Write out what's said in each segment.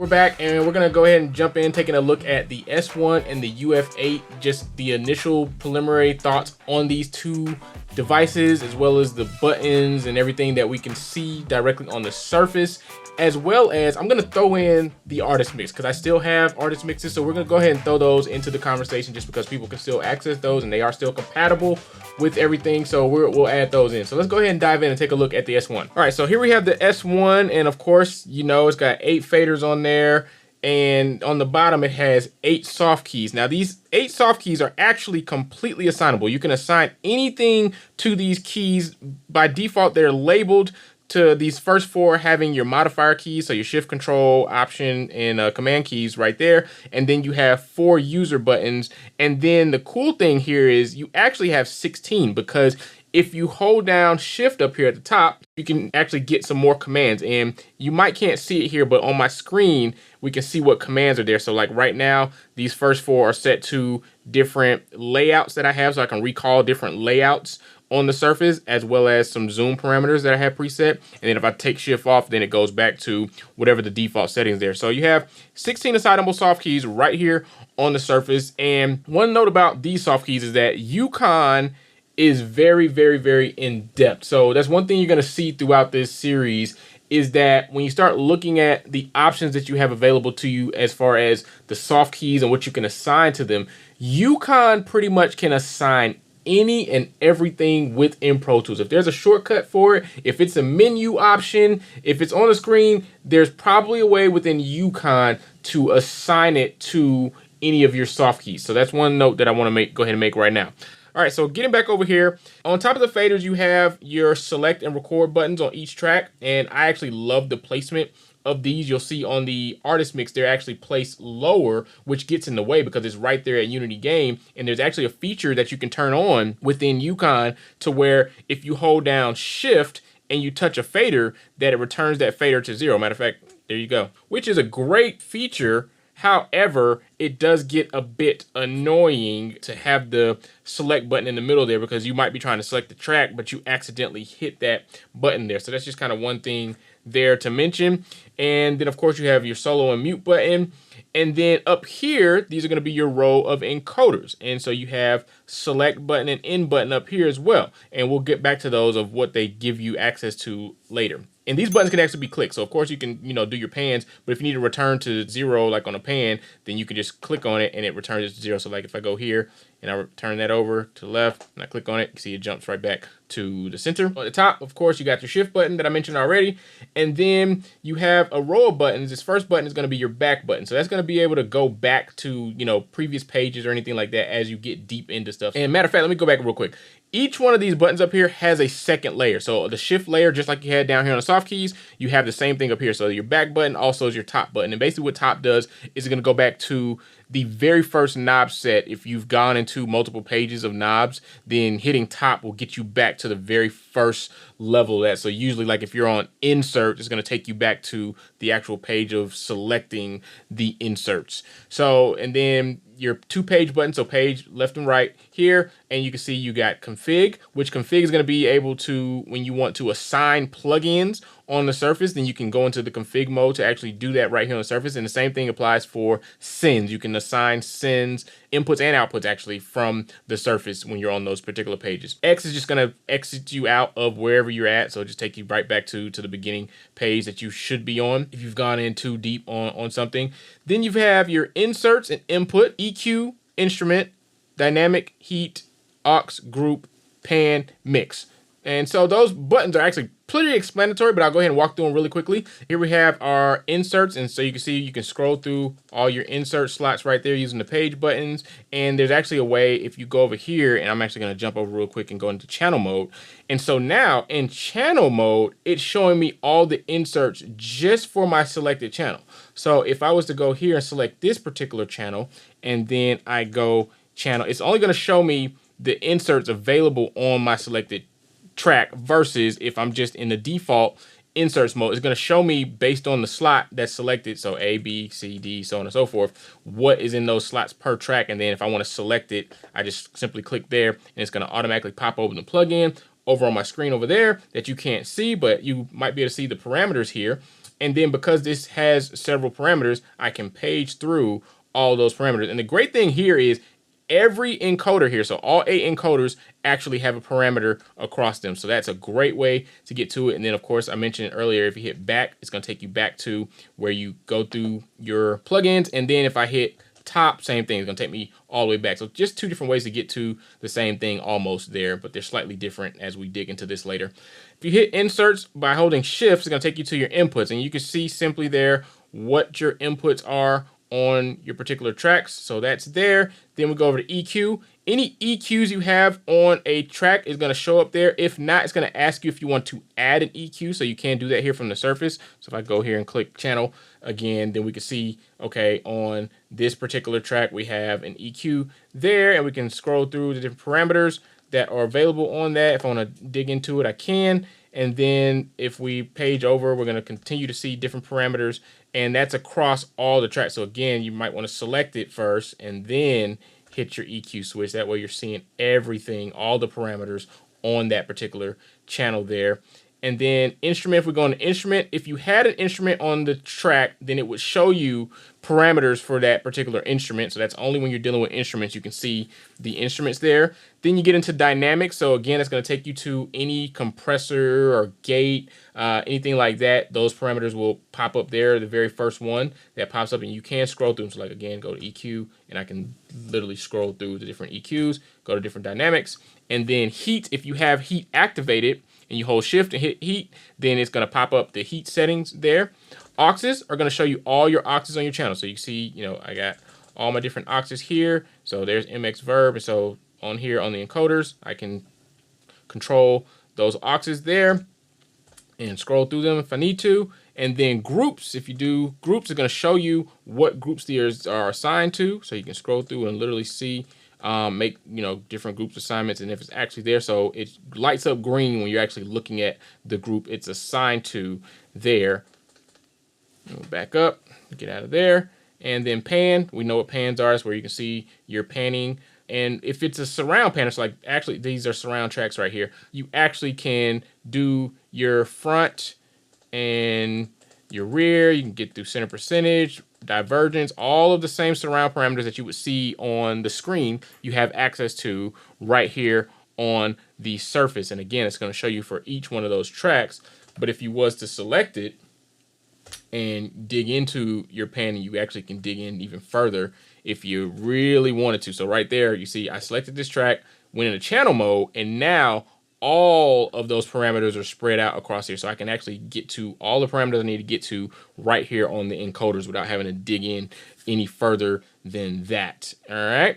We're back and we're gonna go ahead and jump in, taking a look at the S1 and the UF8, just the initial preliminary thoughts on these two devices, as well as the buttons and everything that we can see directly on the surface, as well as I'm gonna throw in the artist mix because I still have artist mixes, so we're gonna go ahead and throw those into the conversation just because people can still access those and they are still compatible with everything, so we'll add those in. So let's go ahead and dive in and take a look at the S1. All right, so here we have the S1, and of course, you know, it's got 8 faders on there, and on the bottom it has 8 soft keys. Now these 8 soft keys are actually completely assignable. You can assign anything to these keys. By default, they're labeled to these first 4 having your modifier keys, so your shift, control, option, and command keys right there. And then you have 4 user buttons. And then the cool thing here is you actually have 16, because if you hold down shift up here at the top, you can actually get some more commands. And you can't see it here, but on my screen, we can see what commands are there. So like right now, these first 4 are set to different layouts that I have, so I can recall different layouts on the surface, as well as some zoom parameters that I have preset. And then if I take shift off, then it goes back to whatever the default settings there. So you have 16 assignable soft keys right here on the surface. And one note about these soft keys is that UConn is very, very, very in depth. So that's one thing you're gonna see throughout this series, is that when you start looking at the options that you have available to you as far as the soft keys and what you can assign to them, UConn pretty much can assign any and everything within Pro Tools. If there's a shortcut for it, if it's a menu option, if it's on the screen, there's probably a way within UConn to assign it to any of your soft keys. So that's one note that I want to go ahead and make right now. All right, so getting back over here, on top of the faders, you have your select and record buttons on each track, and I actually love the placement of these. You'll see on the artist mix, they're actually placed lower, which gets in the way because it's right there at Unity Game. And there's actually a feature that you can turn on within UConn to where if you hold down shift and you touch a fader, that it returns that fader to 0. Matter of fact, there you go, which is a great feature. However, it does get a bit annoying to have the select button in the middle there, because you might be trying to select the track, but you accidentally hit that button there. So that's just kind of one thing there to mention. And then of course you have your solo and mute button. And then up here, these are going to be your row of encoders. And so you have select button and end button up here as well. And we'll get back to those of what they give you access to later. And these buttons can actually be clicked. So of course you can, do your pans, but if you need to return to 0, like on a pan, then you can just click on it and it returns it to 0. So like if I go here and I turn that over to the left and I click on it, you see it jumps right back to the center. At the top, of course, you got your shift button that I mentioned already. And then you have a row of buttons. This first button is going to be your back button. So that's going to be able to go back to, previous pages or anything like that as you get deep into stuff. And matter of fact, let me go back real quick. Each one of these buttons up here has a second layer. So the shift layer, just like you had down here on the soft keys, you have the same thing up here. So your back button also is your top button. And basically what top does is it's going to go back to the very first knob set. If you've gone into multiple pages of knobs, then hitting top will get you back to the very first level of that. So usually, like if you're on insert, it's going to take you back to the actual page of selecting the inserts. So, and then your 2-page button, so page left and right here, and you can see you got config, which config is going to be able to, when you want to assign plugins on the surface, then you can go into the config mode to actually do that right here on the surface. And the same thing applies for sends. You can assign sends, inputs and outputs actually from the surface when you're on those particular pages. X is just going to exit you out of wherever you're at, so just take you right back to the beginning page that you should be on if you've gone in too deep on something. Then you have your inserts and input, EQ, instrument, dynamic, heat, aux, group, pan, mix. And so those buttons are actually pretty explanatory, but I'll go ahead and walk through them really quickly. Here we have our inserts, and so you can see you can scroll through all your insert slots right there using the page buttons. And there's actually a way, if you go over here, and I'm actually going to jump over real quick and go into channel mode. And so now in channel mode, it's showing me all the inserts just for my selected channel. So if I was to go here and select this particular channel, and then I go channel, it's only going to show me the inserts available on my selected track, versus if I'm just in the default inserts mode, it's going to show me based on the slot that's selected, so A, B, C, D, so on and so forth, what is in those slots per track. And then if I want to select it, I just simply click there and it's going to automatically pop open the plugin over on my screen over there that you can't see, but you might be able to see the parameters here. And then because this has several parameters, I can page through all those parameters. And the great thing here is every encoder here, so all 8 encoders actually have a parameter across them. So that's a great way to get to it. And then of course, I mentioned earlier, if you hit back, it's gonna take you back to where you go through your plugins. And then if I hit top, same thing, it's gonna take me all the way back. So just 2 different ways to get to the same thing almost there, but they're slightly different as we dig into this later. If you hit inserts by holding shift, it's gonna take you to your inputs, and you can see simply there what your inputs are on your particular tracks. So that's there. Then we go over to EQ. Any EQs you have on a track is going to show up there. If not, it's going to ask you if you want to add an EQ. So you can do that here from the surface. So if I go here and click channel again, then we can see, okay, on this particular track, we have an EQ there, and we can scroll through the different parameters that are available on that. If I want to dig into it, I can. And then if we page over, we're going to continue to see different parameters, and that's across all the tracks. So again, you might want to select it first and then hit your EQ switch. That way you're seeing everything, all the parameters on that particular channel there. And then instrument, if we go on the instrument, if you had an instrument on the track, then it would show you parameters for that particular instrument. So that's only when you're dealing with instruments, you can see the instruments there. Then you get into dynamics. So again, it's going to take you to any compressor or gate, anything like that. Those parameters will pop up there. The very first one that pops up, and you can scroll through them. So like again, go to EQ, and I can literally scroll through the different EQs, go to different dynamics. And then heat, if you have heat activated, and you hold shift and hit heat, then it's going to pop up the heat settings there. Auxes are going to show you all your auxes on your channel. So you see, you know, I got all my different auxes here. So there's MX verb. And so on here on the encoders, I can control those auxes there and scroll through them if I need to. And then groups, if you do groups, are going to show you what groups these are assigned to. So you can scroll through and literally see, make, you know, different groups assignments, and if it's actually there. So it lights up green when you're actually looking at the group it's assigned to there. We'll back up, get out of there. And then pan, we know what pans are. It's where you can see your panning. And if it's a surround pan, it's like, actually these are surround tracks right here. You actually can do your front and your rear. You can get through center percentage, divergence, all of the same surround parameters that you would see on the screen, you have access to right here on the surface. And again, it's going to show you for each one of those tracks. But if you was to select it and dig into your panning, you actually can dig in even further if you really wanted to. So right there, you see I selected this track, went into channel mode, and now all of those parameters are spread out across here. So I can actually get to all the parameters I need to get to right here on the encoders without having to dig in any further than that. All right.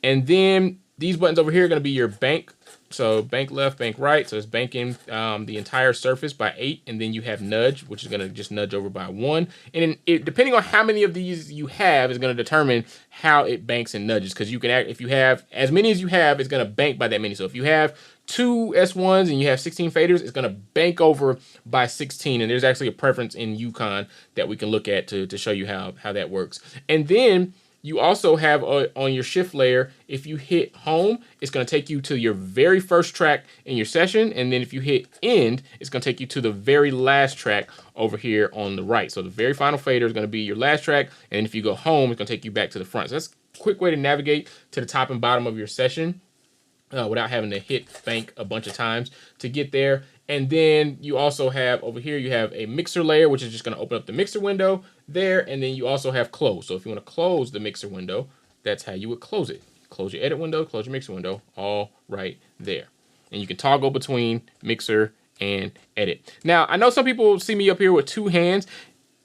And then these buttons over here are going to be your bank. So bank left, bank right. So it's banking the entire surface by 8. And then you have nudge, which is going to just nudge over by 1. And then it, depending on how many of these you have, is going to determine how it banks and nudges. Because you can act, if you have as many as you have, it's going to bank by that many. So if you have 2 S1s and you have 16 faders, it's going to bank over by 16. And there's actually a preference in Yukon that we can look at to show you how that works. And then you also have on your shift layer, if you hit home, it's going to take you to your very first track in your session. And then if you hit end, it's going to take you to the very last track over here on the right. So the very final fader is going to be your last track. And then if you go home, it's going to take you back to the front. So that's a quick way to navigate to the top and bottom of your session without having to hit bank a bunch of times to get there. And then you also have over here, you have a mixer layer, which is just going to open up the mixer window there. And then you also have close. So if you want to close the mixer window, that's how you would close it. Close your edit window, close your mixer window, all right there. And you can toggle between mixer and edit. Now, I know some people see me up here with 2 hands.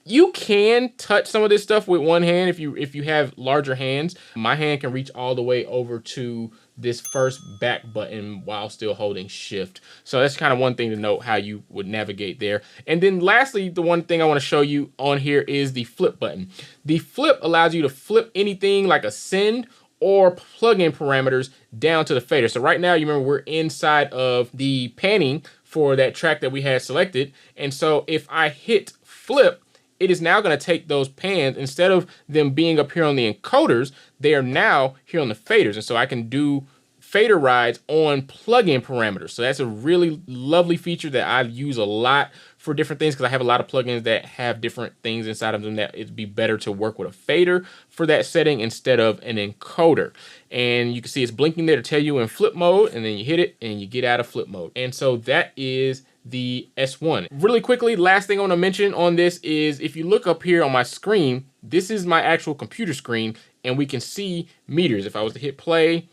You can touch some of this stuff with 1 hand if you have larger hands. My hand can reach all the way over to this first back button while still holding shift. So that's kind of one thing to note, how you would navigate there. And then lastly, the one thing I want to show you on here is the flip button. The flip allows you to flip anything like a send or plugin parameters down to the fader. So right now, you remember we're inside of the panning for that track that we had selected. And so if I hit flip, it is now going to take those pans, instead of them being up here on the encoders, they are now here on the faders. And so I can do fader rides on plugin parameters. So that's a really lovely feature that I use a lot for different things because I have a lot of plugins that have different things inside of them that it'd be better to work with a fader for that setting instead of an encoder. And you can see it's blinking there to tell you in flip mode, and then you hit it and you get out of flip mode. And so that is the S1. Really quickly, last thing I want to mention on this is if you look up here on my screen, this is my actual computer screen, and we can see meters. If I was to hit play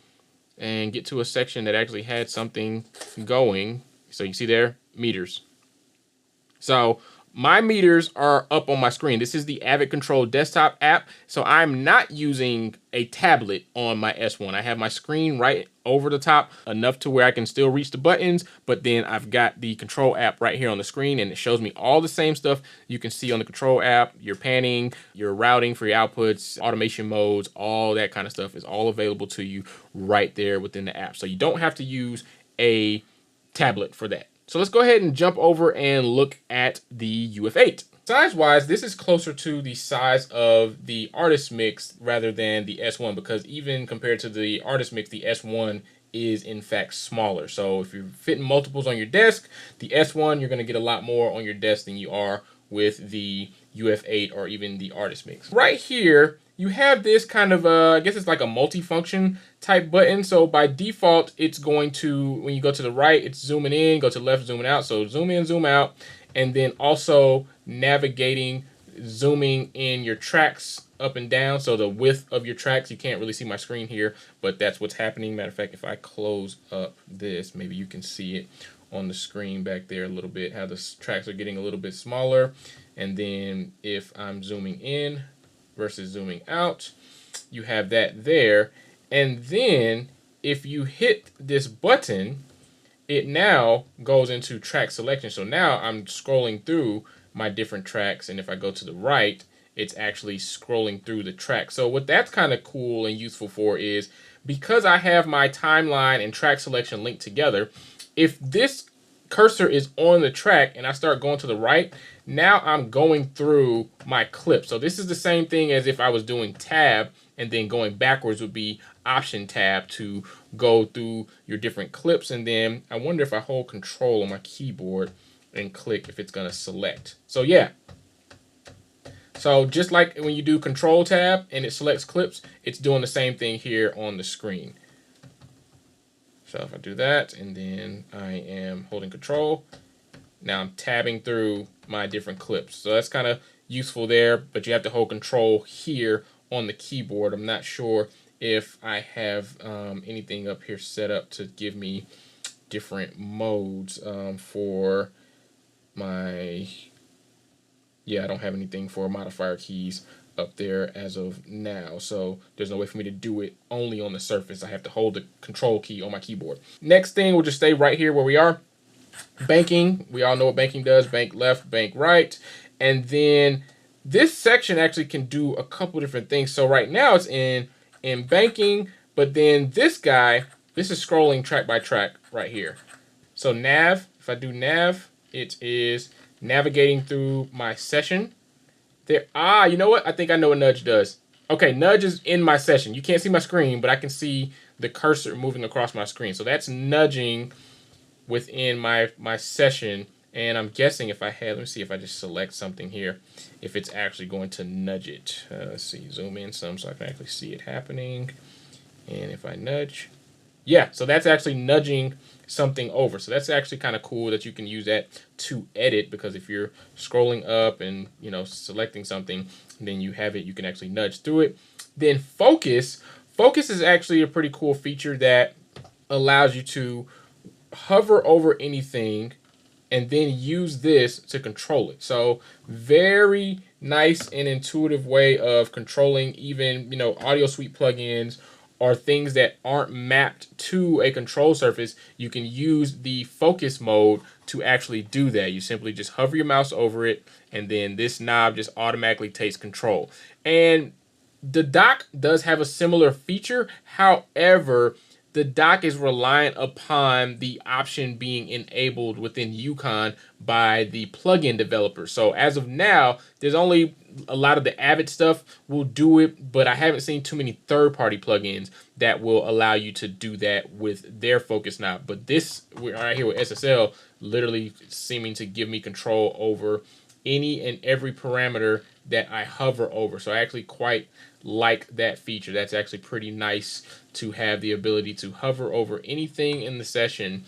and get to a section that actually had something going, so you see there, meters. So my meters are up on my screen. This is the Avid Control desktop app. So I'm not using a tablet on my S1. I have my screen right over the top, enough to where I can still reach the buttons, but then I've got the control app right here on the screen, and it shows me all the same stuff you can see on the control app. Your panning, your routing for your outputs, automation modes, all that kind of stuff is all available to you right there within the app. So you don't have to use a tablet for that. So let's go ahead and jump over and look at the UF8. Size-wise, this is closer to the size of the Artist Mix rather than the S1, because even compared to the Artist Mix, the S1 is in fact smaller. So if you're fitting multiples on your desk, the S1, you're gonna get a lot more on your desk than you are with the UF8 or even the Artist Mix. Right here, you have this kind of, I guess it's like a multi-function type button. So by default, it's going to, when you go to the right, it's zooming in, go to the left, zooming out. So zoom in, zoom out, and then also navigating, zooming in your tracks up and down. So the width of your tracks, you can't really see my screen here, but that's what's happening. Matter of fact, if I close up this, maybe you can see it on the screen back there a little bit, how the tracks are getting a little bit smaller. And then if I'm zooming in versus zooming out, you have that there. And then if you hit this button, it now goes into track selection. So now I'm scrolling through my different tracks, and if I go to the right, it's actually scrolling through the track. So what that's kind of cool and useful for is, because I have my timeline and track selection linked together, if this cursor is on the track and I start going to the right, now I'm going through my clip. So this is the same thing as if I was doing tab, and then going backwards would be option tab to go through your different clips. And then I wonder if I hold control on my keyboard and click, if it's gonna select. So yeah. So just like when you do control tab and it selects clips, it's doing the same thing here on the screen. So if I do that and then I am holding control, now I'm tabbing through my different clips. So that's kind of useful there, but you have to hold control here on the keyboard. I'm not sure if I have anything up here set up to give me different modes for my, I don't have anything for modifier keys up there as of now, so there's no way for me to do it only on the surface. I have to hold the control key on my keyboard. Next thing, we'll just stay right here where we are. Banking, we all know what banking does, bank left, bank right. And then this section actually can do a couple different things. So right now it's in banking, but then this guy, this is scrolling track by track right here. So nav, if I do nav, it is navigating through my session. There, you know what? I think I know what nudge does. Okay, nudge is in my session. You can't see my screen, but I can see the cursor moving across my screen. So that's nudging within my session. And I'm guessing if I had, let me see if I just select something here, if it's actually going to nudge it. Let's see, zoom in some so I can actually see it happening. And if I nudge, yeah, so that's actually nudging something over. So that's actually kind of cool that you can use that to edit, because if you're scrolling up and, you know, selecting something, then you have it, you can actually nudge through it. Then focus is actually a pretty cool feature that allows you to hover over anything and then use this to control it. So very nice and intuitive way of controlling even, you know, audio suite plugins or things that aren't mapped to a control surface. You can use the focus mode to actually do that. You simply just hover your mouse over it, and then this knob just automatically takes control. And the dock does have a similar feature. However, the dock is reliant upon the option being enabled within Yukon by the plugin developer. So as of now, there's only a lot of the Avid stuff will do it, but I haven't seen too many third-party plugins that will allow you to do that with their focus knob. But this right here with SSL literally seeming to give me control over any and every parameter that I hover over. So I actually quite like that feature. That's actually pretty nice to have the ability to hover over anything in the session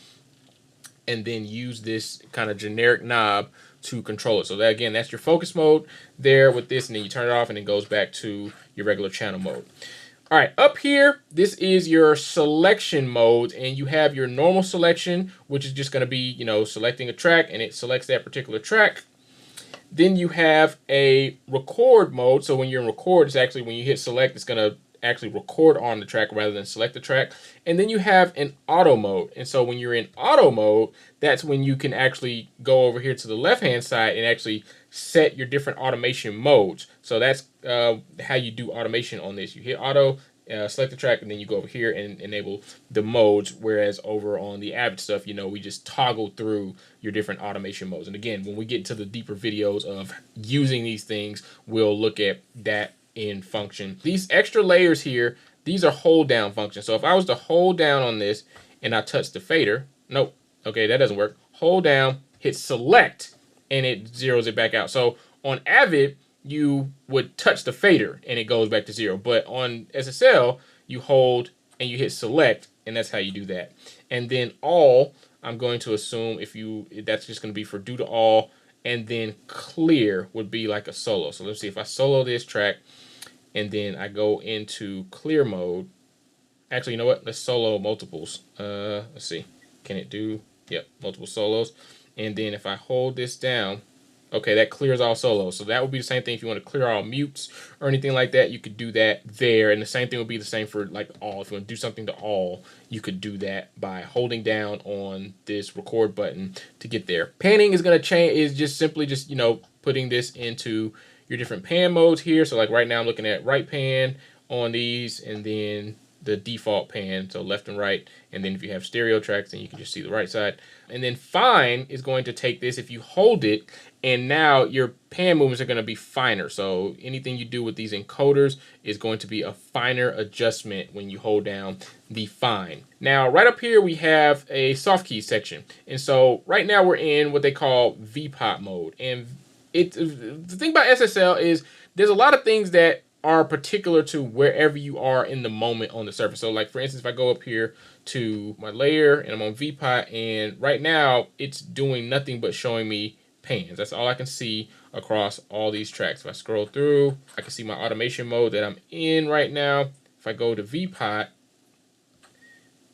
and then use this kind of generic knob to control it. So that, again, that's your focus mode there with this, and then you turn it off and it goes back to your regular channel mode. All right, up here, this is your selection mode, and you have your normal selection, which is just gonna be, you know, selecting a track, and it selects that particular track. Then you have a record mode. So when you're in record, it's actually when you hit select, it's going to actually record on the track rather than select the track. And then you have an auto mode. And so when you're in auto mode, that's when you can actually go over here to the left-hand side and actually set your different automation modes. So that's how you do automation on this. You hit auto, select the track, and then you go over here and enable the modes, whereas over on the Avid stuff, you know, we just toggle through your different automation modes. And again, when we get into the deeper videos of using these things, we'll look at that in function. These extra layers here, these are hold down functions. So if I was to hold down on this and I touch the fader, nope, okay, that doesn't work. Hold down, hit select, and it zeroes it back out. So on Avid, you would touch the fader and it goes back to 0. But on SSL, you hold and you hit select, and that's how you do that. And then all, I'm going to assume that's just going to be for do to all, and then clear would be like a solo. So let's see if I solo this track and then I go into clear mode. Actually, you know what? Let's solo multiples. Let's see. Can it do? Yep, multiple solos. And then if I hold this down, okay, that clears all solos. So that would be the same thing if you want to clear all mutes or anything like that. You could do that there. And the same thing would be the same for like all. If you want to do something to all, you could do that by holding down on this record button to get there. Panning is going to change, is just simply just, you know, putting this into your different pan modes here. So like right now I'm looking at right pan on these, and then the default pan, so left and right. And then if you have stereo tracks, then you can just see the right side. And then fine is going to take this if you hold it, and now your pan movements are going to be finer. So anything you do with these encoders is going to be a finer adjustment when you hold down the fine. Now right up here we have a Softkeys section, and so right now we're in what they call VPOT mode. And the thing about SSL is there's a lot of things that are particular to wherever you are in the moment on the surface. So like for instance, if I go up here to my layer and I'm on VPOT, and right now it's doing nothing but showing me pans. That's all I can see across all these tracks. If I scroll through, I can see my automation mode that I'm in right now. If I go to VPOT,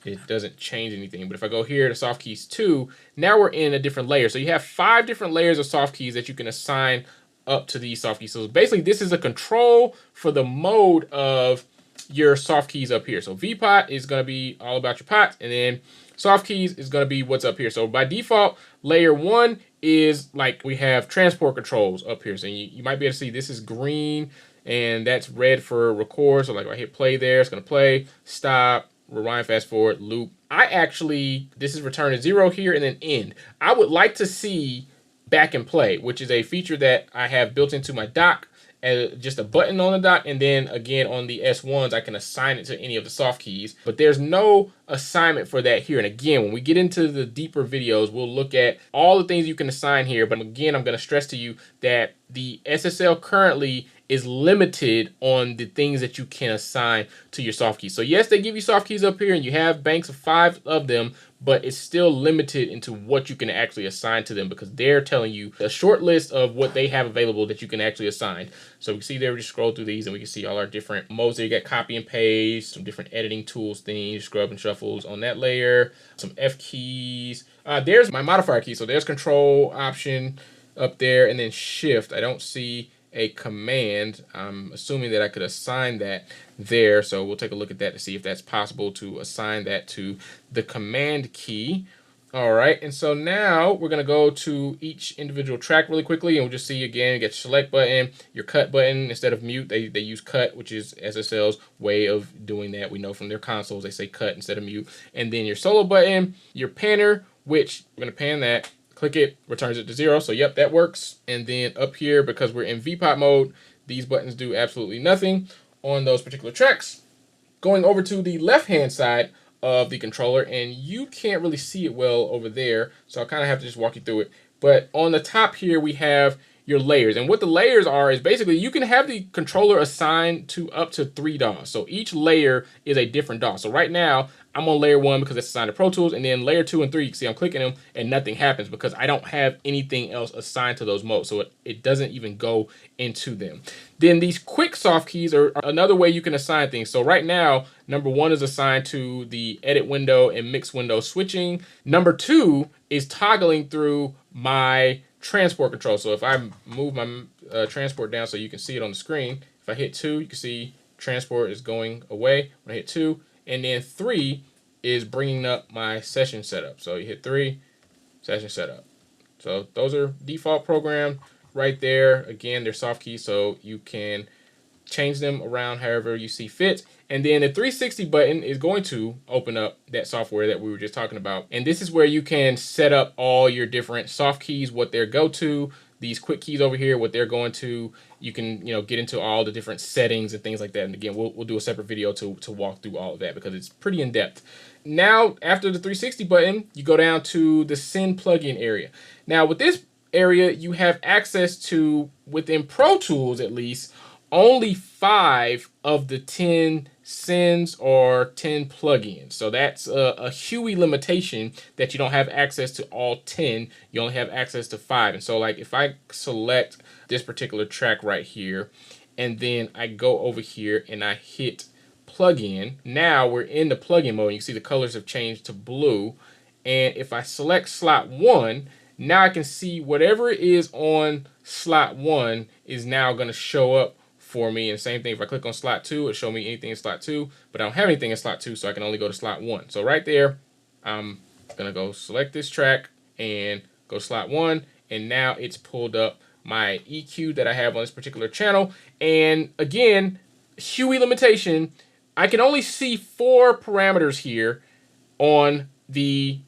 it doesn't change anything. But if I go here to Softkeys 2, now we're in a different layer. So you have 5 different layers of Softkeys that you can assign up to these Softkeys. So basically this is a control for the mode of your Softkeys up here. So VPOT is going to be all about your pots, and then Softkeys is going to be what's up here. So by default, layer 1 is like we have transport controls up here. So you might be able to see this is green and that's red for record. So like if I hit play there, it's going to play, stop, rewind, fast forward, loop. This is return to 0 here and then end. I would like to see back and play, which is a feature that I have built into my dock, just a button on the dock, and then again on the S1s I can assign it to any of the Softkeys, but there's no assignment for that here. And again, when we get into the deeper videos, we'll look at all the things you can assign here. But again, I'm going to stress to you that the SSL currently is limited on the things that you can assign to your Softkeys. So yes, they give you Softkeys up here and you have banks of 5 of them, but it's still limited into what you can actually assign to them, because they're telling you a short list of what they have available that you can actually assign. So we can see there, we just scroll through these and we can see all our different modes there. You got copy and paste, some different editing tools, things, scrub and shuffles on that layer, some F keys. There's my modifier key. So there's control option up there, and then shift. I don't see a command. I'm assuming that I could assign that there, so we'll take a look at that to see if that's possible to assign that to the command key. All right, and so now we're gonna go to each individual track really quickly, and we'll just see again, get your select button, your cut button. Instead of mute, they use cut, which is SSL's way of doing that. We know from their consoles they say cut instead of mute. And then your solo button, your panner, which we're gonna pan that, click it, returns it to 0. So yep, that works. And then up here, because we're in VPOT mode, these buttons do absolutely nothing on those particular tracks. Going over to the left-hand side of the controller, and you can't really see it well over there, so I'll kind of have to just walk you through it. But on the top here, we have your layers. And what the layers are is basically you can have the controller assigned to up to 3 DAWs. So each layer is a different DAW. So right now, I'm on layer 1 because it's assigned to Pro Tools, and then layer 2 and 3, you can see I'm clicking them and nothing happens because I don't have anything else assigned to those modes. So it doesn't even go into them. Then these quick soft keys are another way you can assign things. So right now, number 1 is assigned to the edit window and mix window switching. Number 2 is toggling through my transport control. So if I move my transport down so you can see it on the screen, if I hit 2, you can see transport is going away. When I hit 2, and then 3 is bringing up my session setup. So you hit 3, session setup. So those are default programmed right there. Again, they're soft keys, so you can change them around however you see fit. And then the 360 button is going to open up that software that we were just talking about. And this is where you can set up all your different soft keys, what they're go to. These quick keys over here, what they're going to. You can, get into all the different settings and things like that. And again, we'll do a separate video to walk through all of that because it's pretty in depth. Now, after the 360 button, you go down to the send plugin area. Now, with this area, you have access to, within Pro Tools at least, only 5 of the 10 sends or 10 plugins. So that's a Huey limitation that you don't have access to all 10. You only have access to 5. And so like if I select this particular track right here, and then I go over here and I hit plugin, now we're in the plugin mode. You can see the colors have changed to blue. And if I select slot 1, now I can see whatever is on slot 1 is now going to show up for me. And same thing, if I click on slot 2, it'll show me anything in slot 2, but I don't have anything in slot 2, so I can only go to slot 1. So right there, I'm gonna go select this track and go slot 1, and now it's pulled up my EQ that I have on this particular channel. And again, Huey limitation, I can only see 4 parameters here on the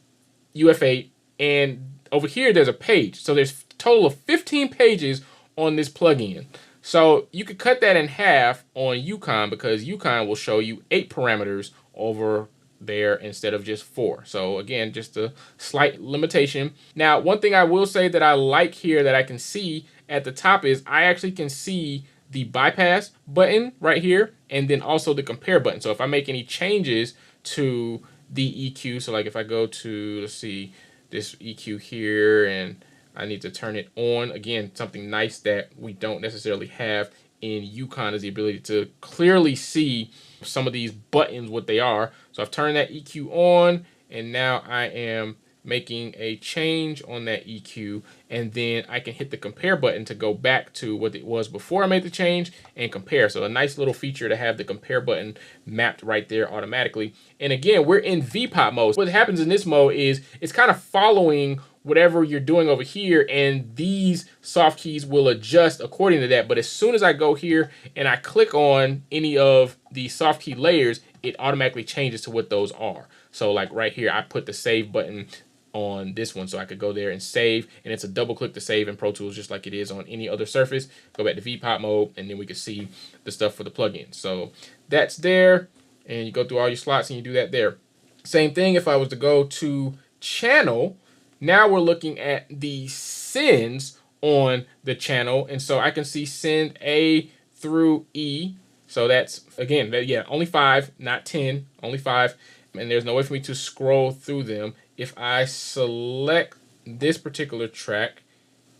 UF8, and over here there's a page. So there's a total of 15 pages on this plugin. So you could cut that in half on Yukon because Yukon will show you 8 parameters over there instead of just 4. So again, just a slight limitation. Now, one thing I will say that I like here that I can see at the top is I actually can see the bypass button right here and then also the compare button. So if I make any changes to the EQ, so like if I go to, let's see, this EQ here and I need to turn it on. Again, something nice that we don't necessarily have in Yukon is the ability to clearly see some of these buttons, what they are. So I've turned that EQ on, and now I am making a change on that EQ, and then I can hit the compare button to go back to what it was before I made the change and compare. So a nice little feature to have the compare button mapped right there automatically. And again, we're in VPOT mode. What happens in this mode is it's kind of following whatever you're doing over here, and these soft keys will adjust according to that. But as soon as I go here and I click on any of the soft key layers, it automatically changes to what those are. So like right here, I put the save button on this one so I could go there and save, and it's a double click to save in Pro Tools just like it is on any other surface. Go back to VPOT mode, and then we can see the stuff for the plugins. So that's there, and you go through all your slots and you do that there. Same thing if I was to go to channel. Now we're looking at the sends on the channel, and so I can see send A through E. So that's, again, yeah, only 5, not 10, only 5. And there's no way for me to scroll through them. If I select this particular track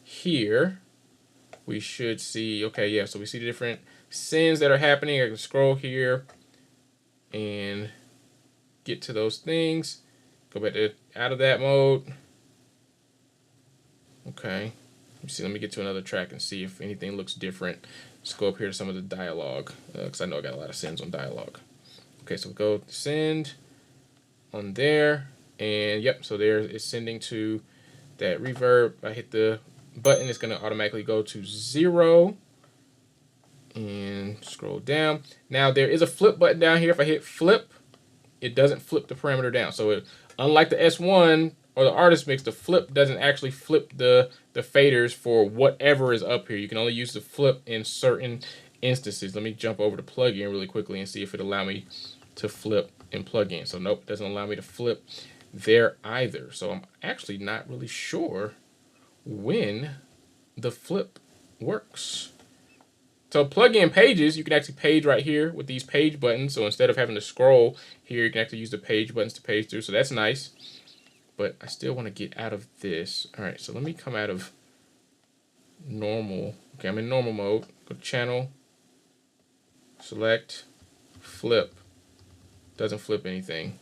here, we should see, okay, yeah, so we see the different sends that are happening. I can scroll here and get to those things. Go back to out of that mode. Okay, let me get to another track and see if anything looks different. Let's go up here to some of the dialogue, because I know I got a lot of sends on dialogue. Okay, so go send on there, and yep, so there it's sending to that reverb. I hit the button, it's going to automatically go to 0, and scroll down. Now there is a flip button down here. If I hit flip, it doesn't flip the parameter down. So unlike the S1, or the artist mix, the flip doesn't actually flip the faders for whatever is up here. You can only use the flip in certain instances. Let me jump over to plugin really quickly and see if it allow me to flip in plugin. So nope, it doesn't allow me to flip there either. So I'm actually not really sure when the flip works. So plugin pages, you can actually page right here with these page buttons. So instead of having to scroll here, you can actually use the page buttons to page through. So that's nice. But I still want to get out of this. All right, so let me come out of normal. Okay, I'm in normal mode. Go to channel, select, flip. Doesn't flip anything.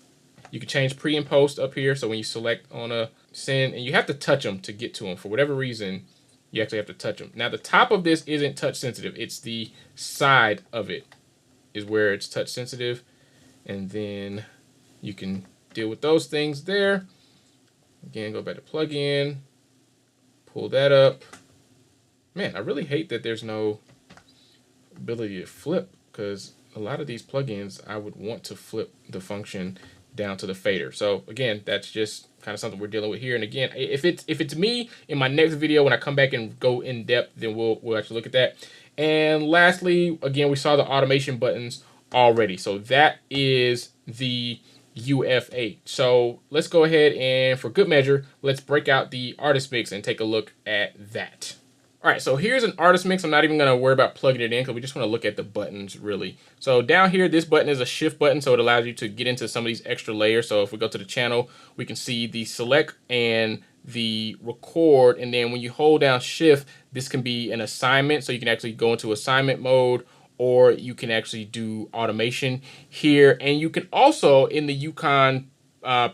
You can change pre and post up here. So when you select on a send, and you have to touch them to get to them for whatever reason. You actually have to touch them. Now the top of this isn't touch sensitive. It's the side of it is where it's touch sensitive. And then you can deal with those things there. Again, go back to plugin, pull that up. Man, I really hate that there's no ability to flip, because a lot of these plugins, I would want to flip the function down to the fader. So again, that's just kind of something we're dealing with here. And again, if it's me in my next video, when I come back and go in depth, then we'll actually look at that. And lastly, again, we saw the automation buttons already. So that is the UF8. So let's go ahead and, for good measure, let's break out the artist mix and take a look at that. All right, so here's an artist mix. I'm not even gonna worry about plugging it in because we just wanna look at the buttons really. So down here, this button is a shift button, so it allows you to get into some of these extra layers. So if we go to the channel, we can see the select and the record, and then when you hold down shift, this can be an assignment, so you can actually go into assignment mode, or you can actually do automation here. And you can also, in the Yukon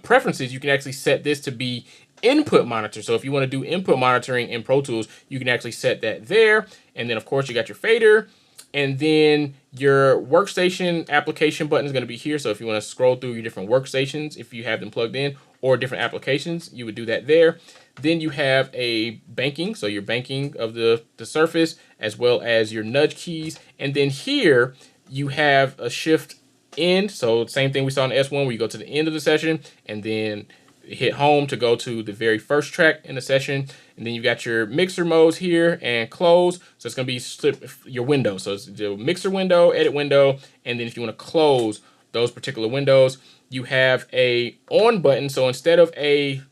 preferences, you can actually set this to be input monitor. So if you want to do input monitoring in Pro Tools, you can actually set that there. And then of course you got your fader, and then your workstation application button is going to be here. So if you want to scroll through your different workstations, if you have them plugged in, or different applications, you would do that there. Then you have a banking, so your banking of the surface, as well as your nudge keys. And then here you have a shift end. So same thing we saw in S1, where you go to the end of the session and then hit home to go to the very first track in the session. And then you've got your mixer modes here and close. So it's going to be your window. So it's the mixer window, edit window. And then if you want to close those particular windows, you have a on button. So instead of a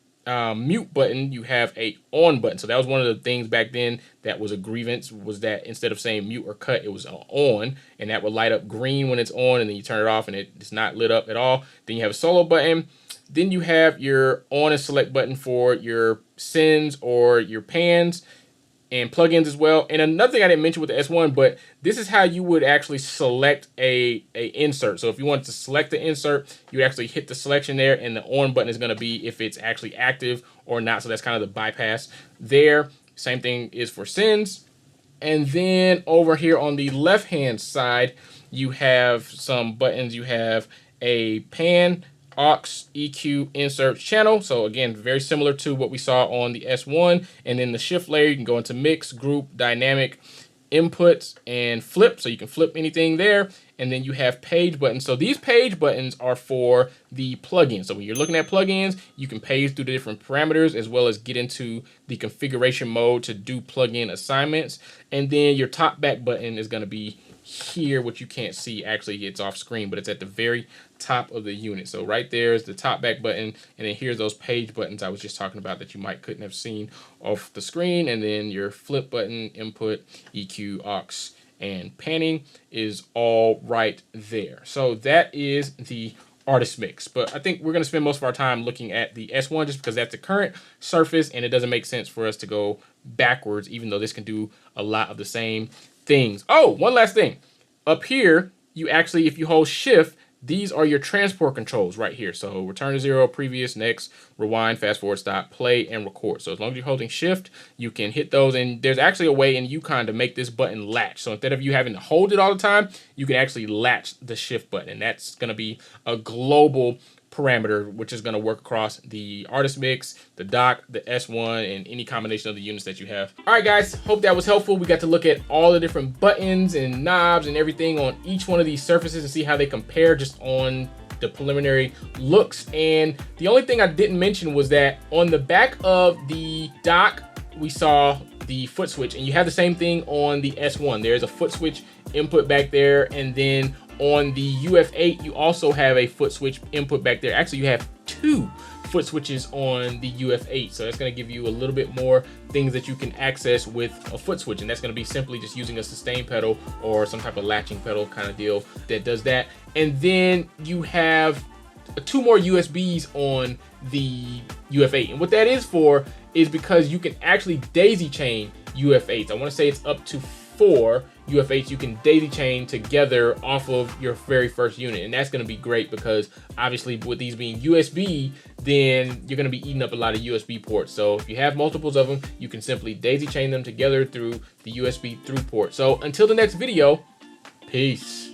mute button, you have a on button. So that was one of the things back then that was a grievance, was that instead of saying mute or cut, it was on, and that would light up green when it's on, and then you turn it off and it's not lit up at all. Then you have a solo button. Then you have your on and select button for your sends or your pans and plugins as well. And another thing I didn't mention with the S1, but this is how you would actually select a insert. So if you wanted to select the insert, you actually hit the selection there, and the on button is going to be if it's actually active or not. So that's kind of the bypass there. Same thing is for sends. And then over here on the left hand side, you have some buttons. You have a pan, aux, EQ, insert, channel. So again, very similar to what we saw on the S1. And then the shift layer, you can go into mix, group, dynamic, inputs, and flip. So you can flip anything there. And then you have page buttons. So these page buttons are for the plugins. So when you're looking at plugins, you can page through the different parameters, as well as get into the configuration mode to do plugin assignments. And then your top back button is going to be here, which you can't see. Actually, it's off screen, but it's at the very top of the unit. So right there is the top back button, and then here's those page buttons I was just talking about that you couldn't have seen off the screen. And then your flip button, input, EQ, aux, and panning is all right there. So that is the artist mix. But I think we're going to spend most of our time looking at the S1 just because that's the current surface, and it doesn't make sense for us to go backwards, even though this can do a lot of the same things. Oh, one last thing. Up here, you actually, if you hold shift, these are your transport controls right here. So return to zero, previous, next, rewind, fast forward, stop, play, and record. So as long as you're holding shift, you can hit those. And there's actually a way in Yukon to make this button latch. So instead of you having to hold it all the time, you can actually latch the shift button. And that's going to be a global parameter, which is going to work across the artist mix, the dock, the S1, and any combination of the units that you have. All right, guys, hope that was helpful. We got to look at all the different buttons and knobs and everything on each one of these surfaces and see how they compare just on the preliminary looks. And the only thing I didn't mention was that on the back of the dock, we saw the foot switch, and you have the same thing on the S1. There's a foot switch input back there, and then on the UF8, you also have a foot switch input back there. Actually, you have 2 foot switches on the UF8, so that's going to give you a little bit more things that you can access with a foot switch, and that's going to be simply just using a sustain pedal or some type of latching pedal kind of deal that does that. And then you have 2 more USBs on the UF8, and what that is for is because you can actually daisy chain UF8s. I want to say it's up to 4 UF8s you can daisy chain together off of your very first unit, and that's going to be great because obviously with these being USB, then you're going to be eating up a lot of USB ports. So if you have multiples of them, you can simply daisy chain them together through the USB through port. So until the next video, peace.